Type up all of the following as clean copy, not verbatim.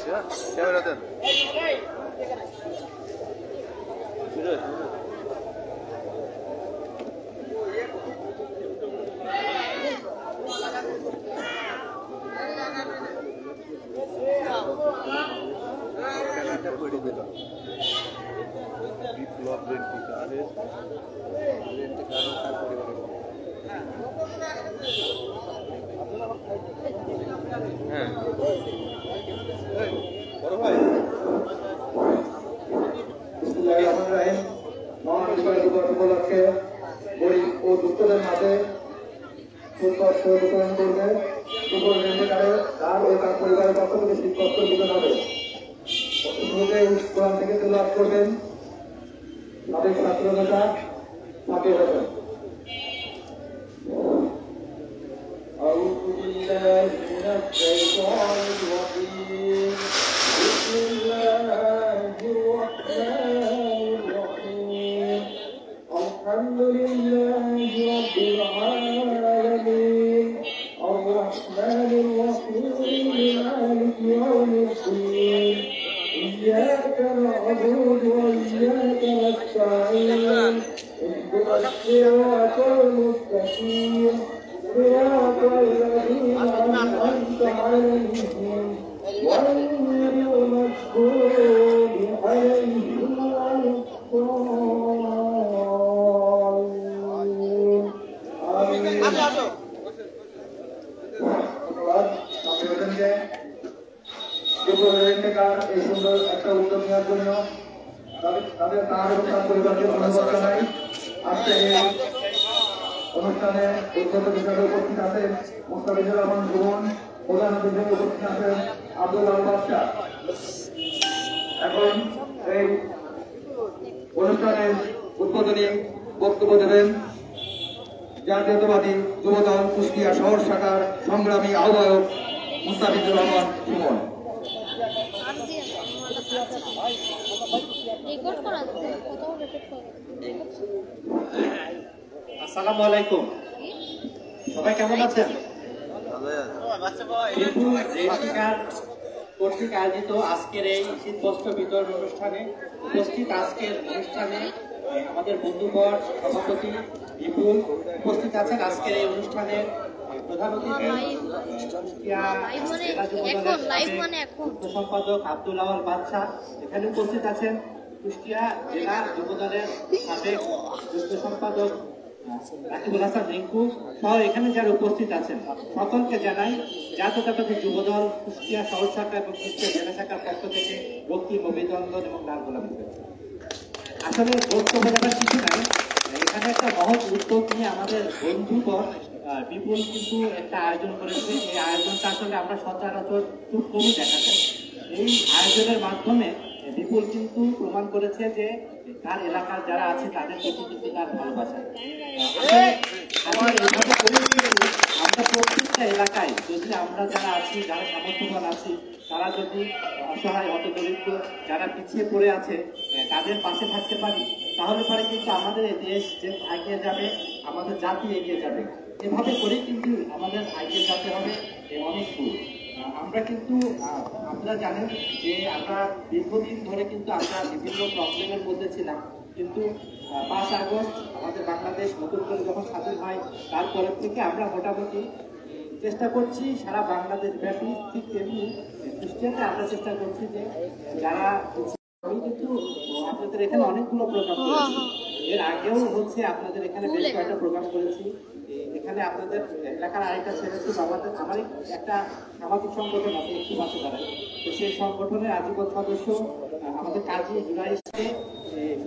Camera দেন। বিপ্লব রেন্টি কার্ডের হ্যাঁ বড় ভাই উপলক্ষে গরিব ও দুঃখদের মাঝে বিতরণ করবে তার ও তার পরিবারের পক্ষ থেকে শিক্ষক বিতরণ হবে। কোরআন থেকে তেলাওয়াত করবেন সাবেক ছাত্র নেতা সাকিব হোসেন। أعوذ بالله من الشيطان الرجيم بسم الله الرحمن الرحيم الحمد لله رب العالمين الرحمن الرحيم مالك يوم الدين إياك نعبد وإياك نستعين اهدنا الصراط المستقيم صراط الذين أنعمت عليهم غير المغضوب عليهم ولا الضالين آمين। এই সুন্দর একটা উদ্যোগ নেওয়ার জন্য তাদের তার এবং তার পরিবারকে ধন্যবাদ জানাই। আজকে এই অনুষ্ঠানে উদ্বোধক হিসাবে উপস্থিত আছেন মুস্তাফিজুর রহমান ভুবন, প্রধান অতিথি হিসেবে উপস্থিত আছেন আব্দুল্লাহ বাদশাহ। এখন এই অনুষ্ঠানের উদ্বোধনী বক্তব্য দেবেন জাতীয়তাবাদী যুবদল কুষ্টিয়া শহর শাখার সংগ্রামী আহ্বায়ক মুস্তাফিজুর রহমান ভুবন। আসসালামু আলাইকুম, সবাই কেমন আছেন? কর্তৃক আয়োজিত আজকের এই শীতবস্ত্র বিতরণ অনুষ্ঠানে উপস্থিত আজকের অনুষ্ঠানে আমাদের বন্ধুবর সভাপতি বিপুল উপস্থিত আছেন। আজকের এই অনুষ্ঠানের প্রধান অতিথি সম্পাদক আব্দুল বাদশাহ এখানে উপস্থিত আছেন। কুষ্টিয়া জেলা যুবদলের সাবেক যুগ্ম সম্পাদক রাকিবুল হাসান রিঙ্কু সহ এখানে যারা উপস্থিত আছেন সকলকে জানাই জাতীয়তাবাদী যুবদল কুষ্টিয়া শহর শাখা এবং কুষ্টিয়া জেলা শাখার পক্ষ থেকে ভক্তি অভিনন্দন এবং লাল গোলাপ। আসলে বক্তব্য দেওয়ার কিছু নাই, এখানে একটা মহৎ উদ্যোগ নিয়ে আমাদের বন্ধুবর বিপুল কিন্তু একটা আয়োজন করেছে। এই আয়োজনটা আসলে আমরা সচরাচর খুব কমই দেখা যায়। এই আয়োজনের মাধ্যমে বিপুল কিন্তু প্রমাণ করেছে যে তার এলাকার যারা আছে তাদের প্রতি কিন্তু তার ভালোবাসা। আমরা প্রত্যেকটা এলাকায় যদি আমরা যারা আছি, যারা সামর্থ্যবান আছি, তারা যদি অসহায় হতদরিদ্র যারা পিছিয়ে পড়ে আছে তাদের পাশে থাকতে পারি, তাহলে পরে কিন্তু আমাদের এই দেশ যে এগিয়ে যাবে, আমাদের জাতি এগিয়ে যাবে। এভাবে করে কিন্তু আমাদের এগিয়ে যেতে হবে অনেক দূর। আমরা কিন্তু আপনারা জানেন যে আমরা দীর্ঘদিন ধরে কিন্তু আমরা বিভিন্ন প্রবলেমের মধ্যে ছিলাম, কিন্তু 5 আগস্ট আমাদের বাংলাদেশ নতুন করে যখন স্বাধীন হয় তারপরের থেকে আমরা মোটামুটি চেষ্টা করছি সারা বাংলাদেশ ব্যাপী, ঠিক তেমনি কুষ্টিয়াতে আমরা চেষ্টা করছি যে যারা আমি কিন্তু আপনাদের এখানে অনেকগুলো প্রোগ্রাম করেছি, এর আগেও হচ্ছে আপনাদের এখানে বেশ কয়েকটা প্রোগ্রাম করেছি। এখানে আপনাদের এলাকার আরেকটা ছেলে ছিল, আমার একটা সামাজিক সংগঠন আছে একটু পাশে দাঁড়ায়, তো সেই সংগঠনের আজীবন সদস্য আমাদের কাজী জুলাই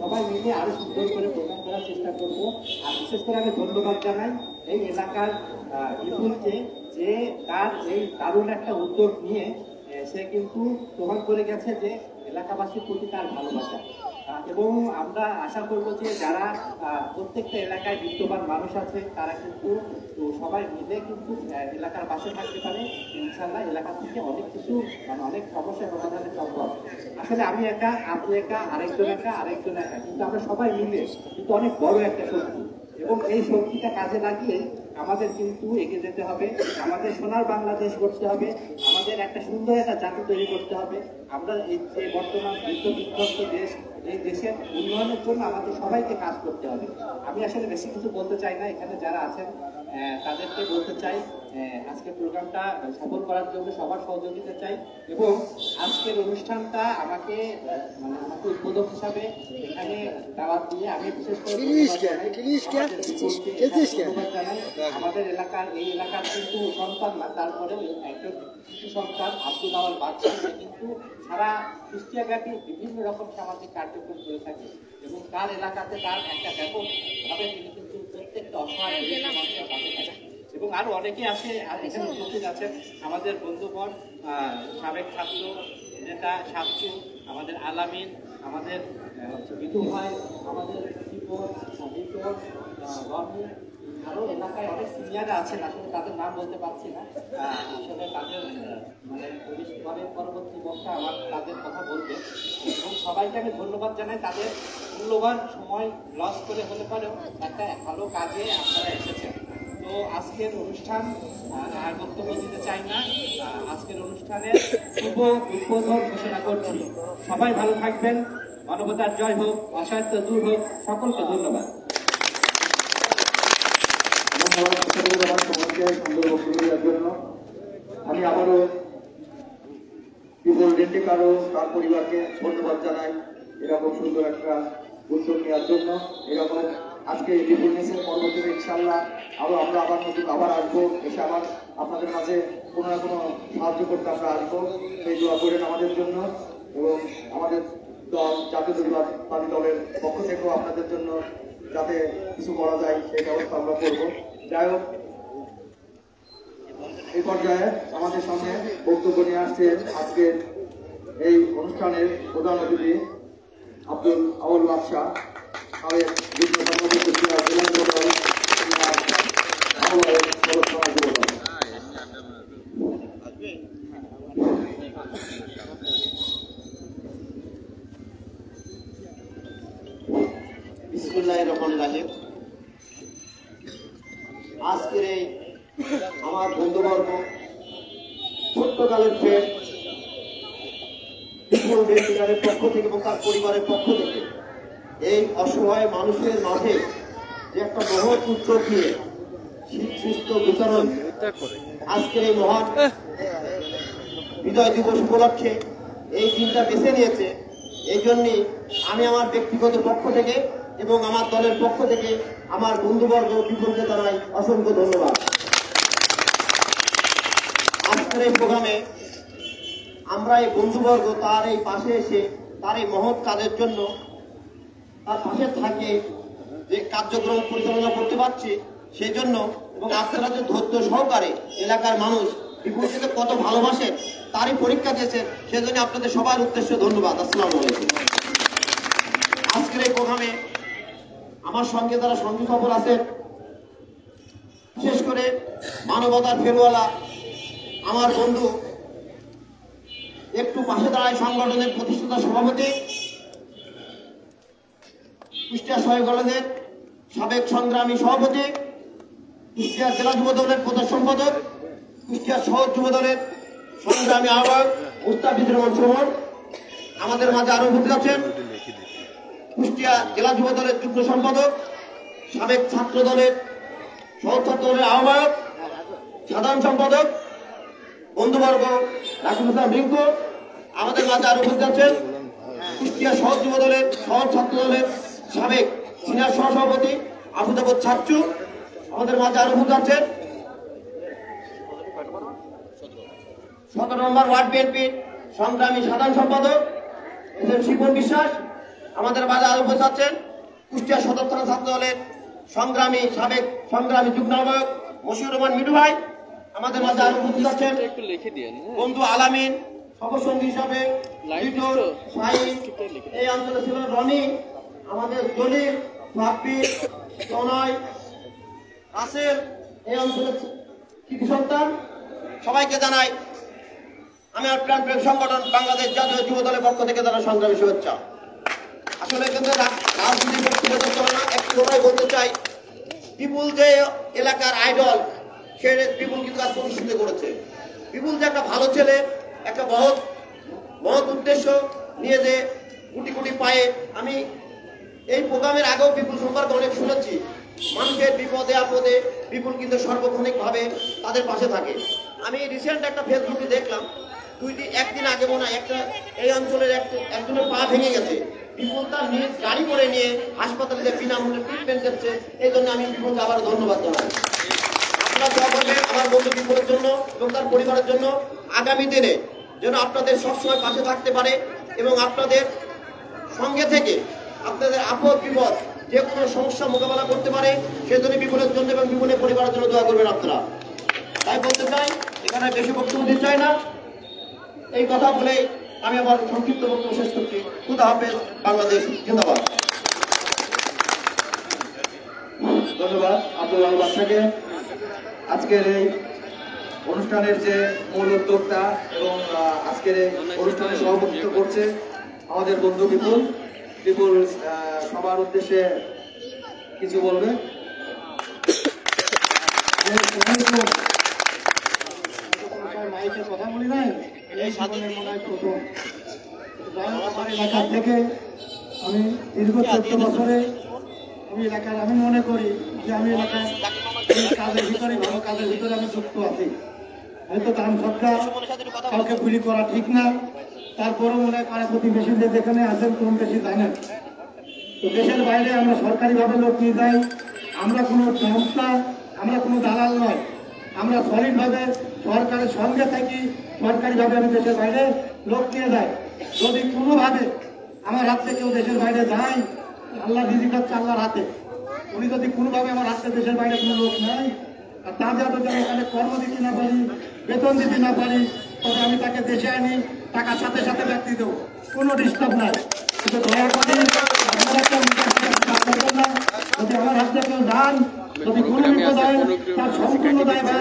সবাই মিলে আরো সুন্দর করে প্রোগ্রাম করার চেষ্টা করব। আর বিশেষ করে আমি ধন্যবাদ জানাই এই এলাকার বিপুলকে, যে তার এই দারুণ একটা উদ্যোগ নিয়ে সে কিন্তু প্রমাণ করে গেছে যে এলাকাবাসীর প্রতি তার ভালোবাসা। এবং আমরা আশা করব যে যারা প্রত্যেকটা এলাকায় বিত্তবান মানুষ আছে তারা কিন্তু সবাই মিলে কিন্তু এলাকার পাশে থাকতে পারে। ইনশাল্লাহ এলাকা থেকে অনেক কিছু অনেক সমস্যা সমাধানের সম্ভব। আসলে আমি একা, আপনি একা, আরেকজন একা, আরেকজন একা, কিন্তু আমরা সবাই মিলে কিন্তু অনেক বড় একটা শক্তি, এবং এই শক্তিটা কাজে লাগিয়ে আমাদের কিন্তু এগিয়ে যেতে হবে, আমাদের সোনার বাংলাদেশ করতে হবে, আমাদের একটা সুন্দর একটা জাতি তৈরি করতে হবে। আমরা এই যে বর্তমান যুদ্ধ বিধ্বস্ত দেশ, এই দেশের উন্নয়নের জন্য আমাদের সবাইকে কাজ করতে হবে। আমি আসলে বেশি কিছু বলতে চাই না, এখানে যারা আছেন তাদেরকে বলতে চাই আজকের প্রোগ্রামটা সফল করার জন্য সবার সহযোগিতা চাই। এবং আজকের অনুষ্ঠানটা আমাকে উদ্বোধক হিসাবে এখানে দাওয়াত দিয়ে আমি বিশেষ করে আমাদের এলাকার এই এলাকার কিন্তু সন্তান না, তারপরে একজন কৃষি সন্তান আব্দুল আওয়াল বাদশা কিন্তু সারা কুষ্টিয়াব্যাপী বিভিন্ন রকম সামাজিক কার্যক্রম করে থাকে এবং তার এলাকাতে তার একটা ব্যাপকভাবে তিনি কিন্তু প্রত্যেকটা অসহায় মানুষের পাশে থাকেন। এবং আরো অনেকে আছে এখানে উপস্থিত আছেন, আমাদের বন্ধুগণ, সাবেক ছাত্র নেতা শামসু, আমাদের আলামিন, আমাদের বিধু ভাই, আমাদের রনি, আরো এলাকায় অনেক সিনিয়ররা আছেন, আসলে তাদের নাম বলতে পারছি না। আসলে তাদের পরবর্তী বক্তা আমার তাদের কথা বলবে এবং সবাইকে আমি ধন্যবাদ জানাই। তাদের মূল্যবান সময় লস করে হলে পরেও একটা ভালো কাজে আপনারা এসেছেন। তো আজকের অনুষ্ঠান আর বক্তব্য দিতে চাই না, আজকের অনুষ্ঠানের শুভ উদ্বোধন ঘোষণা করছি। সবাই ভালো থাকবেন, মানবতার জয় হোক, অসহায়ত্ব দূর হোক, সকলকে ধন্যবাদ। আমি আবারও পিপল রেন্টেকারও তার পরিবারকে ধন্যবাদ জানাই এরকম সুন্দর একটা উদ্যোগ নেওয়ার জন্য। এরকম আজকে পিপলনেসের পরবর্তীতে ইনশাআল্লাহ আমরা আবার নতুন আবার আসবো, এসে আবার আপনাদের মাঝে কোনো না কোনো সাহায্য করতে আমরা আসবো। সেই দোয়া করেন আমাদের জন্য এবং আমাদের দল জাতীয়তাবাদী দলের পক্ষ থেকেও আপনাদের জন্য যাতে কিছু করা যায় সেই ব্যবস্থা আমরা করবো। যাই হোক, এই পর্যায়ে আমাদের সামনে বক্তব্য নিয়ে আসছেন আজকের এই অনুষ্ঠানের প্রধান অতিথি আব্দুল আওয়াল বাদশা, সাবেক যুগ্ম সভাপতি জেলা যুবদল, বিসমিল্লাহির রহমানির রহিম। আজকের এই আমার বন্ধুবর্গ, ছোট্টকালের ফ্রেন্ড, পিপল রেন্টেকারের পক্ষ থেকে এবং তার পরিবারের পক্ষ থেকে এই অসহায় মানুষের মাঝে যে একটা মহৎ উদ্যোগ নিয়ে শীতপুষ্ট বিতরণ আজকের এই মহান বিজয় দিবস উপলক্ষে এই দিনটা বেছে নিয়েছে, এই জন্যই আমি আমার ব্যক্তিগত পক্ষ থেকে এবং আমার দলের পক্ষ থেকে আমার বন্ধুবর্গ পিপলকে জানাই অসংখ্য ধন্যবাদ। আজকের এই প্রোগ্রামে আমরা এই বন্ধুবর্গ তার এই পাশে এসে তার এই মহৎ কাজের জন্য তার পাশে থাকে যে কার্যক্রম পরিচালনা করতে পারছি সেই জন্য, এবং আপনারা যে ধৈর্য সহকারে এলাকার মানুষ বিপুলকে কত ভালোবাসেন তারই পরীক্ষা দিয়েছেন, সেজন্য আপনাদের সবার উদ্দেশ্যে ধন্যবাদ। আসসালামু আলাইকুম। আজকের এই প্রোগ্রামে আমার সঙ্গে যারা সঙ্গী খবর আছেন, বিশেষ করে মানবতার ফেরওয়ালা আমার বন্ধু একটু পাশে দাঁড়ায় সংগঠনের প্রতিষ্ঠাতা সভাপতি, কুষ্টিয়া শহীদ কলেজের সাবেক সংগ্রামী সভাপতি, কুষ্টিয়া জেলা যুব দলের প্রধান সম্পাদক, কুষ্টিয়া শহর যুব দলের সংগ্রামী আহ্বায়ক মুস্তাফিজুর রহমান সুমন, আমাদের মাঝে আরো উপস্থিত আছেন কুষ্টিয়া জেলা যুব দলের যুগ্ম সম্পাদক, সাবেক ছাত্র দলের সহ ছাত্র দলের আহ্বায়ক, সাধারণ সম্পাদক বন্ধুবর্গ রাকিব হাসান রিঙ্কু, আমাদের মাঝে আরো উপস্থিত আছেন কুষ্টিয়া শহর যুব দলের সহ ছাত্র দলের সাবেক সিনিয়র সহসভাপতি আবু দাবুদ ছাত্রু, আমাদের মাঝে আরো উপস্থিত আছেন 17 নম্বর ওয়ার্ড বিএনপির সংগ্রামী সাধারণ সম্পাদক এস এম শিপন বিশ্বাস, আমাদের মাঝে আরো উপস্থিত আছেন কুষ্টিয়া সদর থানা ছাত্র দলের সাবেক সংগ্রামী যুগ্ম আহ্বায়ক মশিউর রহমান মিঠু ভাই, আমাদের মাঝে আরো উপস্থিত আছেন বন্ধু আলামিন, সহসঙ্গী হিসাবে এই অঞ্চলে ছিল রনি, আমাদের জলিল, সাব্বির, তনয়, রাসেল, এই অঞ্চলের কৃতি সন্তান, সবাইকে জানাই আমি আর প্রাণপ্রেম সংগঠন বাংলাদেশ জাতীয় যুব দলের পক্ষ থেকে যারা সংগ্রামী শুভেচ্ছা। আসলে কিন্তু রাজনীতি ব্যক্তিগত চলে না, একটু কথাই বলতে চাই বিপুল যে এলাকার আইডল, সে বিপুল কিন্তু আজ প্রতিষ্ঠিত করেছে। বিপুল যে একটা ভালো ছেলে, একটা মহৎ উদ্দেশ্য নিয়ে যে কোটি কোটি পায়ে, আমি এই প্রোগ্রামের আগেও বিপুল সম্পর্কে অনেক শুনেছি। মানুষের বিপদে আপদে বিপুল কিন্তু সার্বক্ষণিকভাবে তাদের পাশে থাকে। আমি রিসেন্ট একটা ফেসবুকে দেখলাম, একদিন আগে মনে হয় একটা এই অঞ্চলের একজনের পা ভেঙে গেছে, বিপুল তার নিজ গাড়ি করে নিয়ে হাসপাতালে বিনামূল্যে ট্রিটমেন্ট দিচ্ছে। এই জন্য আমি বিপুলকে আবার ধন্যবাদ জানাই। আপনারা দোয়া করবেন আমার বন্ধু বিপুলের জন্য এবং তার পরিবারের জন্য, আগামী দিনে যেন আপনাদের সবসময় পাশে থাকতে পারে এবং আপনাদের সঙ্গে থেকে আপনাদের আপদ বিপদ যে কোনো সমস্যা মোকাবেলা করতে পারে, সেজন্য বিপুলের জন্য এবং বিপুলের পরিবারের জন্য দোয়া করবেন আপনারা। তাই বলতে চাই, এখানে বেশি বক্তব্য দিতে চাই না। এই কথা বলে আমি আমার সংক্ষিপ্ত বক্তব্য শেষ করছি। খুদা হাফেজ, বাংলাদেশ জিন্দাবাদ। ধন্যবাদ আব্দুল আল বাদশাকে। আজকের এই অনুষ্ঠানের যে মূল উদ্যোক্তা এবং আজকের এই অনুষ্ঠানে সভাপতিত্ব করছে আমাদের বন্ধু বিপুল। বিপুল সবার উদ্দেশ্যে কিছু বলবে। মাইকে কথা বলি নাই, এই সাধনের মনে হয় প্রথম। আমার এলাকার থেকে আমি দীর্ঘ 14 বছরে আমি এলাকার, আমি মনে করি যে আমি এলাকায় কাজের ভিতরে, ভালো কাজের ভিতরে আমি যুক্ত আছি। হয়তো দান সরকার কাউকে গুলি করা ঠিক না, তারপরও মনে হয় পাড়া প্রতিবেশীদের যেখানে আছেন কম বেশি জানেন। তো দেশের বাইরে আমরা সরকারিভাবে লোক নিয়ে যাই, আমরা কোনো সংস্থা, আমরা কোনো দালাল নয়, আমরা সলিডভাবে সরকারের সঙ্গে থাকি। সরকারিভাবে আমি দেশের বাইরে লোক নিয়ে যাই। যদি কোনোভাবে আমার হাত থেকে কেউ দেশের বাইরে যায়, আল্লাহ রিজিক হচ্ছে আল্লাহর হাতে। উনি যদি কোনোভাবে আমার হাতে দেশের বাইরে কোনো লোক নাই, আর তাদের যদি আমি এখানে কর্ম দিতে না পারি, বেতন দিতে না পারি, তবে আমি তাকে দেশে আনি, টাকার সাথে সাথে ব্যক্তি দেবো, কোনো ডিস্টার্ব নাই। কিন্তু দয়া করে আপনারা কেউ করবেন না। যদি আমার হাতে কেউ যান, যদি কোনো বিপদ হয়, তার সম্পূর্ণ দায়ভার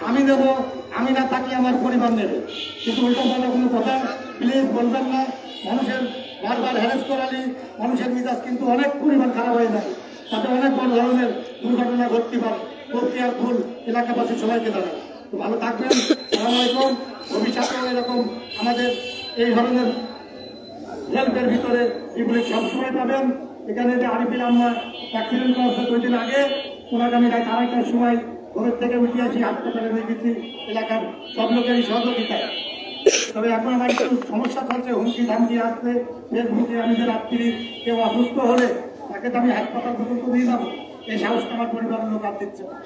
আমি দেবো, আমি না থাকি আমার পরিবার নেবে। কিন্তু উল্টো পাল্টা কোনো কথা প্লিজ বলবেন না। মানুষের বারবার হ্যারেস করালে মানুষের মেজাজ কিন্তু অনেক পরিমাণ খারাপ হয়ে যায়, তাতে অনেক বড় ধরনের দুর্ঘটনা ঘটতে পারে। করতে আর ভুল এলাকাবাসী সবাইকে জানাই। তো ভালো থাকবেন, আসসালামু আলাইকুম। ভবিষ্যতেও এরকম আমাদের এই ধরনের হেল্পের ভিতরে এগুলি সবসময় পাবেন। এখানে যে আরিফিল আম্মা অ্যাক্সিডেন্ট করেছে 2 দিন আগে, ওনাকে আমি রাত 2:30টার সময় ঘরের থেকে উঠে আসি, হাসপাতালে নিয়ে গেছি এলাকার সব লোকেরই সহযোগিতায়। তবে এখন আমার একটু সমস্যা চলছে, হুমকি ধামকি আসছে ফেসবুকে। আমি যে রাত্রি কেউ অসুস্থ হলে তাকে তো আমি হাসপাতাল পর্যন্ত দিয়ে যাবো, এই সাহসটা আমার পরিবারের লোক আর দিচ্ছে না।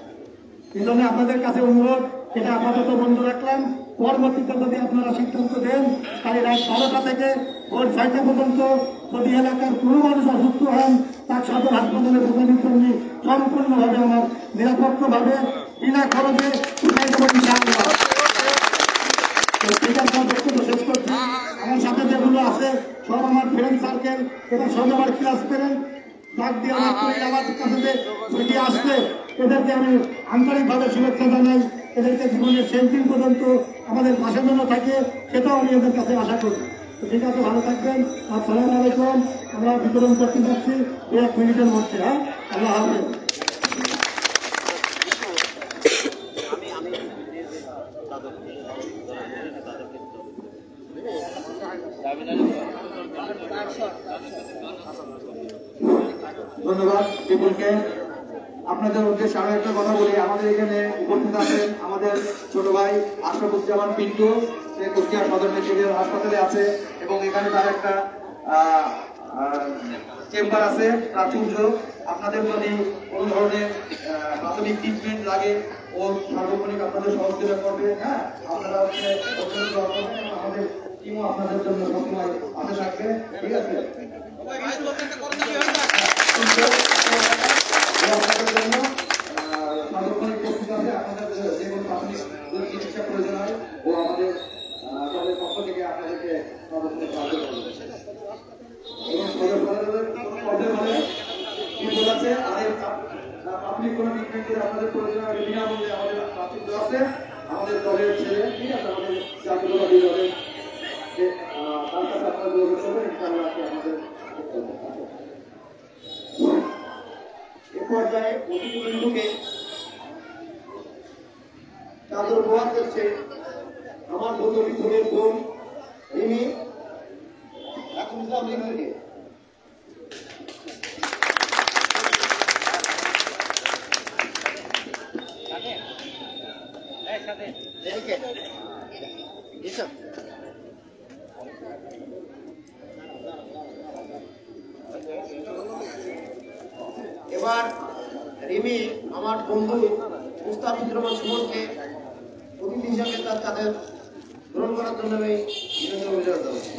এই জন্য আপনাদের কাছে অনুরোধ, এটা আপাতত বন্ধ রাখলাম। পরবর্তীতে যদি আপনারা সিদ্ধান্ত দেন, তাহলে রাত 12টা থেকে ভোর 6টা পর্যন্ত যদি এলাকার কোনো মানুষ অসুস্থ হন, তার সদর হাসপাতালে পৌঁছানোর জন্য সম্পূর্ণভাবে আমার নিরাপত্তভাবে বিনা খরচে উঠাই দেবো ইনশাআল্লাহ। শেষ করছি। আমার সাথে যেগুলো আছে সব আমার ফ্রেন্ড সার্কেল এবং সব আমার ক্লাস ফ্রেন্ড, ডাক দিয়ে আমার কাছে যে ছুটি আসবে, এদেরকে আমি আন্তরিকভাবে শুভেচ্ছা জানাই। এদেরকে জীবনের শেষ দিন পর্যন্ত আমাদের পাশে যেন থাকে, সেটাও আমি এদের কাছে আশা করি। তো ঠিক আছে, ভালো থাকবেন। আসসালামু আলাইকুম। আমরা বিতরণ করতে যাচ্ছি 1 মিনিটের মধ্যে। হ্যাঁ, আল্লাহ হাফেজ। ধন্যবাদ বিপুলকে। আপনাদের উদ্দেশ্যে আরো একটা কথা বলি, আমাদের এখানে উপস্থিত আছেন আমাদের ছোট ভাই আশরাফুজ্জামান পিন্টু, সে কুষ্টিয়া সদর মেডিকেল হাসপাতালে আছে এবং এখানে তার একটা চেম্বার আছে প্রাচুর্য। আপনাদের যদি কোনো ধরনের প্রাথমিক ট্রিটমেন্ট লাগে, ও সার্বক্ষণিক আপনাদের সহযোগিতা করবে। হ্যাঁ, আপনারা হচ্ছে আমাদের টিমও আপনাদের জন্য সবসময় পাশে থাকবে। ঠিক আছে, আপনাদের জন্য সার্বক্ষণিক প্রস্তুত আছে। আপনাদের যে কোনো প্রাথমিক চিকিৎসা প্রয়োজন হয়, ও আমাদের দলের পক্ষ থেকে আপনাদেরকে সার্বক্ষণিক সাহায্য করবে। এবং বিপদ আছে, প্রাথমিক কোনো ট্রিটমেন্টের আপনাদের প্রয়োজন হয়, বিনামূল্যে আমাদের প্রাথমিক আছে। আমাদের দলের ছেলে, ঠিক আছে, আমাদের জাতীয়তাবাদী দলের তার কাছে আপনারা যোগাযোগ করবেন, ইনশাআল্লাহ আমাদের পর্যায়ে অতিথিবৃন্দকে চাদর উপহার করছে আমার বন্ধু মিথুনের বোন রিমি। এখন ইসলাম রিমিকে এবার রিমি আমার বন্ধু মুস্তাফিজুর রহমান সুমনকে অতিথি হিসাবে তার চাঁদের গ্রহণ করার জন্য আমি বিনম্র অভিযোগ জানাচ্ছি।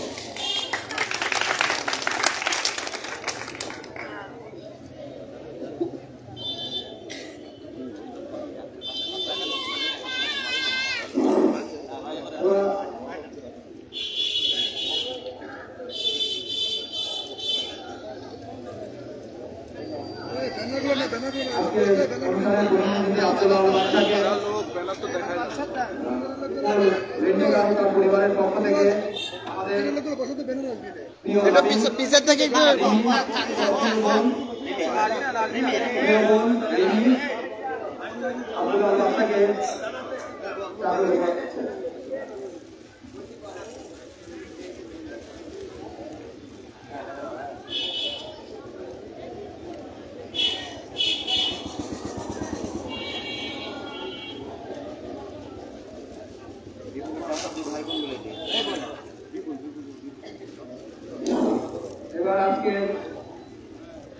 পরিবারের পক্ষ থেকে পিছের থেকে এবার আজকে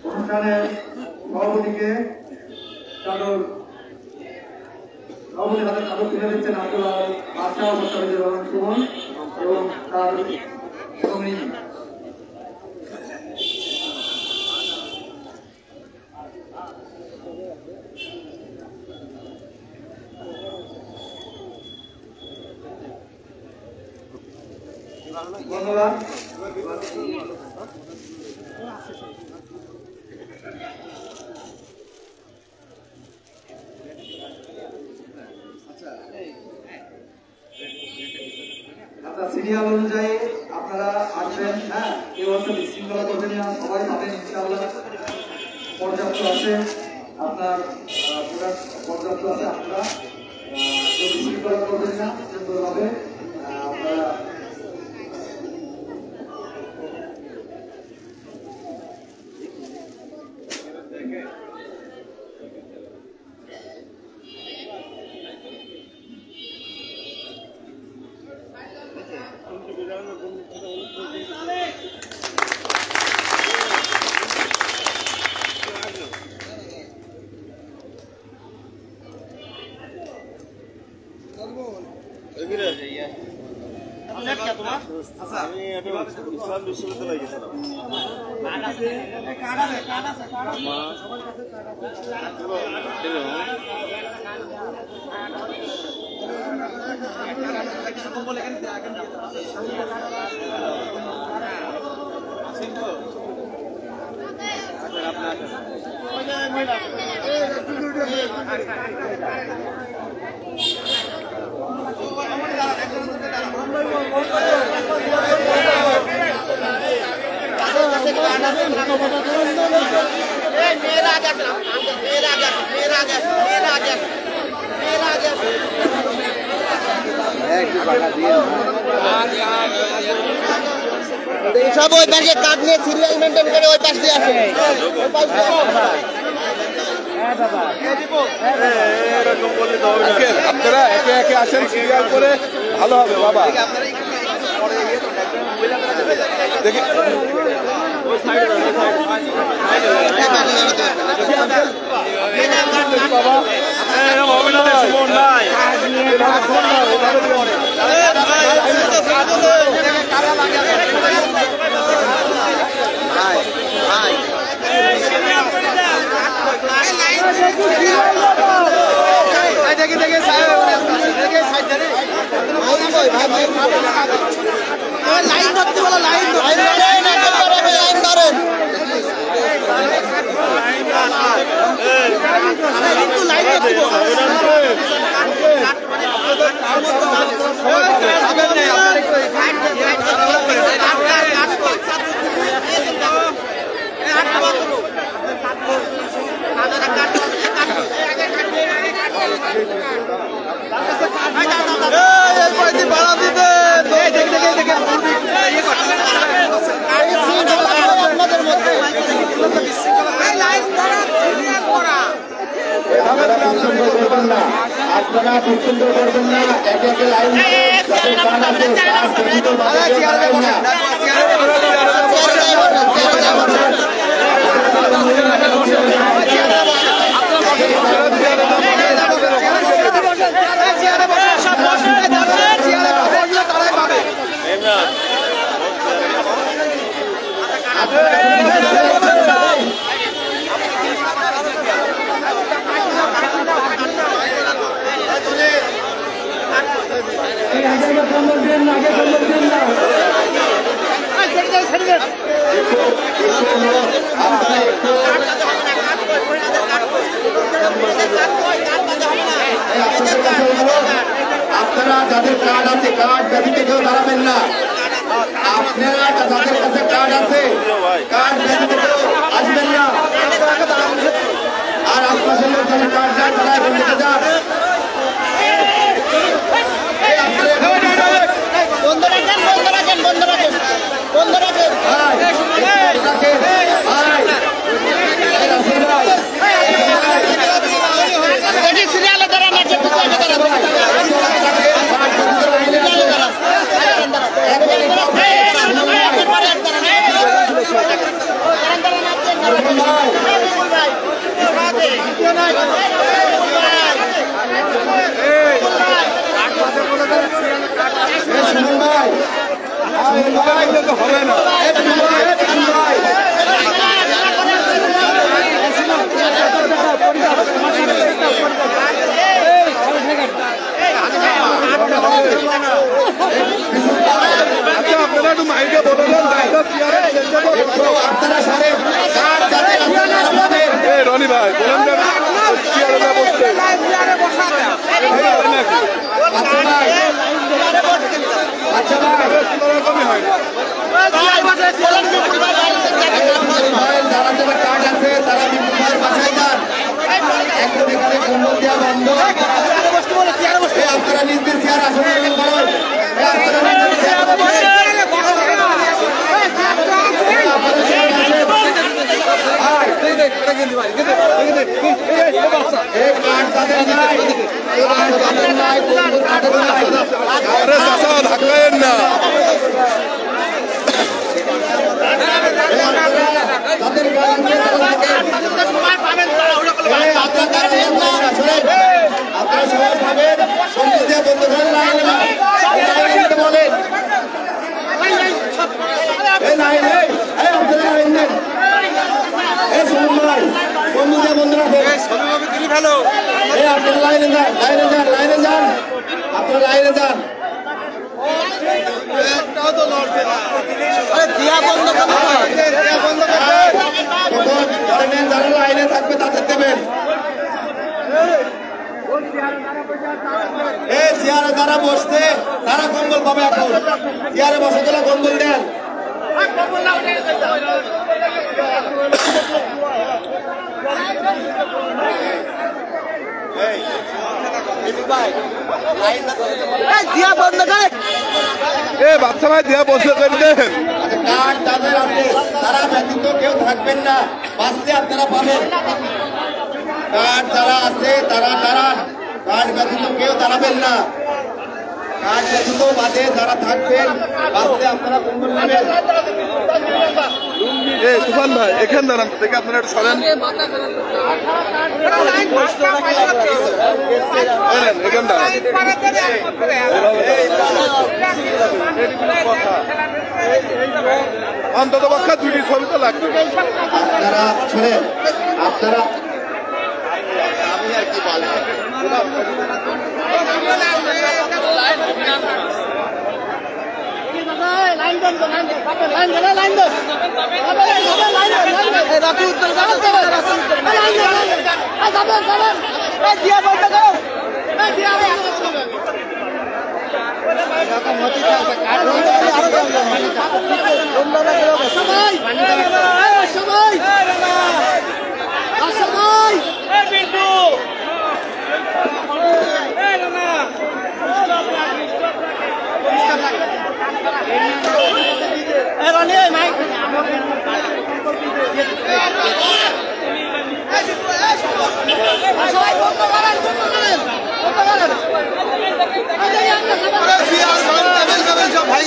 অনুষ্ঠানের সভাপতিকে চাদর সভাপতির হাতে চাদর তুলে দিচ্ছেন আব্দুল বাদশাহ মুস্তাফিজুর রহমান সুমন এবং তার সঙ্গী। ধন্যবাদ। আপনার সিরিয়াল অনুযায়ী আপনারা আসবেন। হ্যাঁ, কেউ হচ্ছে বিশৃঙ্খলা করবেন না, সবাই পাবেন ইনশাআল্লাহ। পর্যাপ্ত আছে আপনার পর্যাপ্ত আছে, আপনারা কেউ বিশৃঙ্খলা করবেন না, সুন্দরভাবে আপনারা আমি ইসলাম বিশ্ববিদ্যালয়ে গেছিলাম। সব ওই পাশে কাঠ নিয়ে সিরিয়াল মেনটেন করে ওই পাশ দিয়ে আসে। আপনারা একে একে আসেন, সিরিয়াল করে ভালো হবে বাবা। দেখি লাইন ধরতে বলো, লাইন ধরেন। কম্বল বাদে কেউ দাঁড়াবেন না। আপনারা যাদের কার্ড আছে কার্ড ব্যতীত কেউ দাঁড়াবেন না। আপনারা যাদের কাছে কার্ড আছে কার্ড ব্যতীত কেউ আসবেন না। আর আশপাশের লোক যাদের কার্ড নাই তারা এখন থেকে যান। হবে না আপনারা একটু মাইকে বলে দেন রনি ভাই বলেন যারা যারা কার্ড আছে তারা বিপুল বাছাই যান। একদম এখানে কম্বল দেওয়া বন্ধ। আপনারা নিজেদের চেয়ার আসলে ধাক্কায়েন না আপনারা সবাই পাবেন বন্ধু দিয়ে বন্ধু বলেন বন্ধু দিয়ে বন্ধু ভালো আপনারা লাইনে যান লাইনে যান আপনারা লাইনে যান। যারা লাইনে থাকবে তাদের দেবেন। চেয়ারে যারা বসছে তারা কম্বল পাবে। এখন চেয়ারে বসে গেলে কম্বল দেন। বাচ্চা ভাই দিয়া বসে দেন। কার্ড যাদের আছে তারা ব্যতীত কেউ থাকবেন না। বাঁচলে আপনারা পাবেন। কার্ড যারা আছে তারা দাঁড়ান। কার্ড ব্যতীত কেউ দাঁড়াবেন না। কার্ড ব্যতীত বাদে যারা থাকবেন বাঁচলে আপনারা কম্বল নেবেন। তুফান ভাই এখান দাঁড়ান থেকে আপনারা একটু সরেন এখান দাঁড়ান। অন্তত পক্ষে দুটি ছবি তো লাগবে। আপনারা শুনেন আপনারা আমি আর কি বলবো ভাই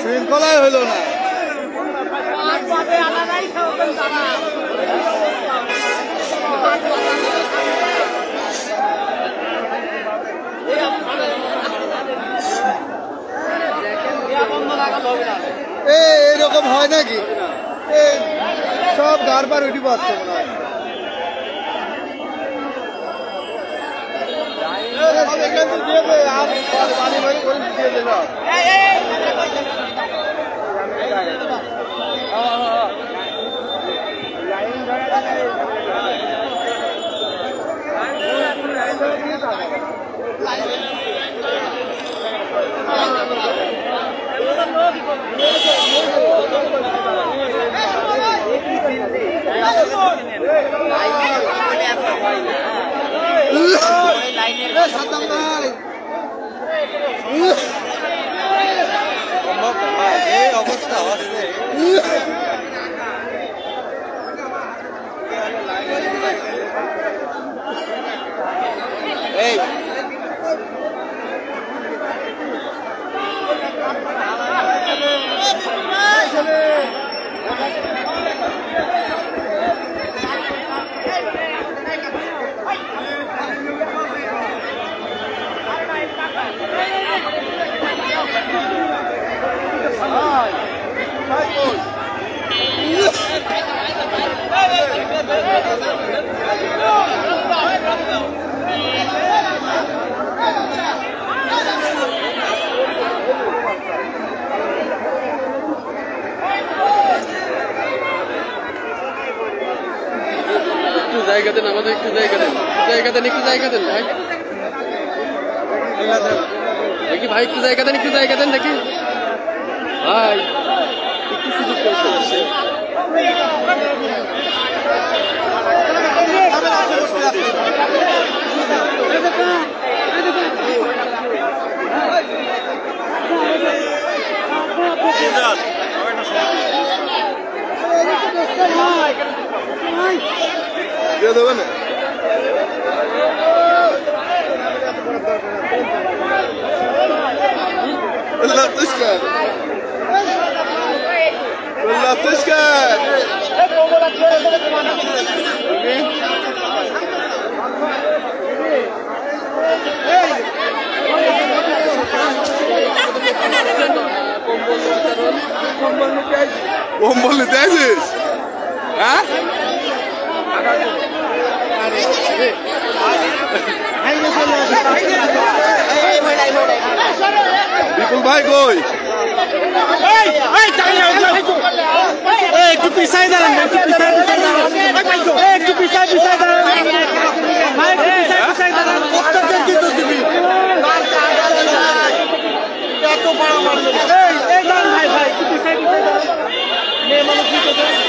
শৃঙ্খলাই হইল না। এরকম হয় নাকি? সব গারবার উঠি পাচ্ছে মনে হয়। অবস্থা এই জায়গা দেন, আমাদের একটু জায়গা দেন, জায়গা দেন, একটু জায়গা দেন ভাই, দেখি ভাই একটু জায়গা দেন, একটু জায়গা দেন দেখি ভাই, একটু সুযোগ করছে। দিয়ে দেবেন Latışkan. Latışkan. Bombalı değiliz. Ha? বিপুল ভাই কই? একটু পিছাই দাঁড়ান, একটু পিছাই দাঁড়ান, কিন্তু দিবি এত বড় ভাই ভাই একটু পিছাই দাঁড়ান, মেয়ে মানুষ দাঁড়ান,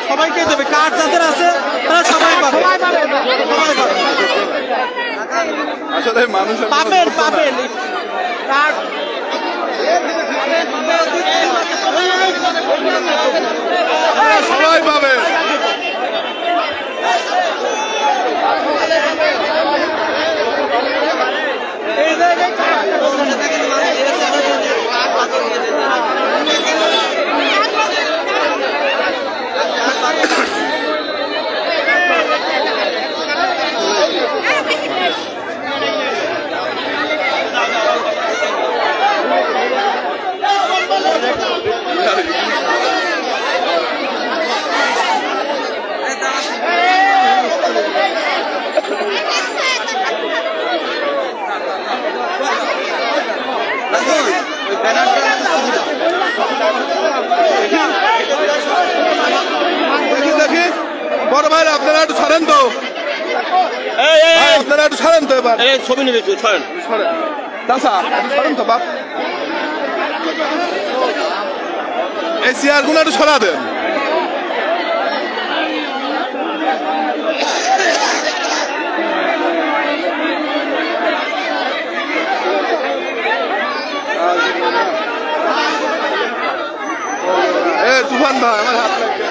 সবাইকে দেবে, কার যাদের আছে তারা সবাই পাবে, আসলে মানুষ পাবেন কার সবাই পাবে। এই জায়গায় দেখি দেখি বড় ভাই আপনারা একটু ছাড়েন তো, আপনারা একটু ছাড়েন তো এবার ছবি নেবে ছড়েন সরেন দাসা একটু সরেন তো বাপ, এই চেয়ার গুলো একটু সরা দেন। তুফান ভাই আমার হাত লাগবে।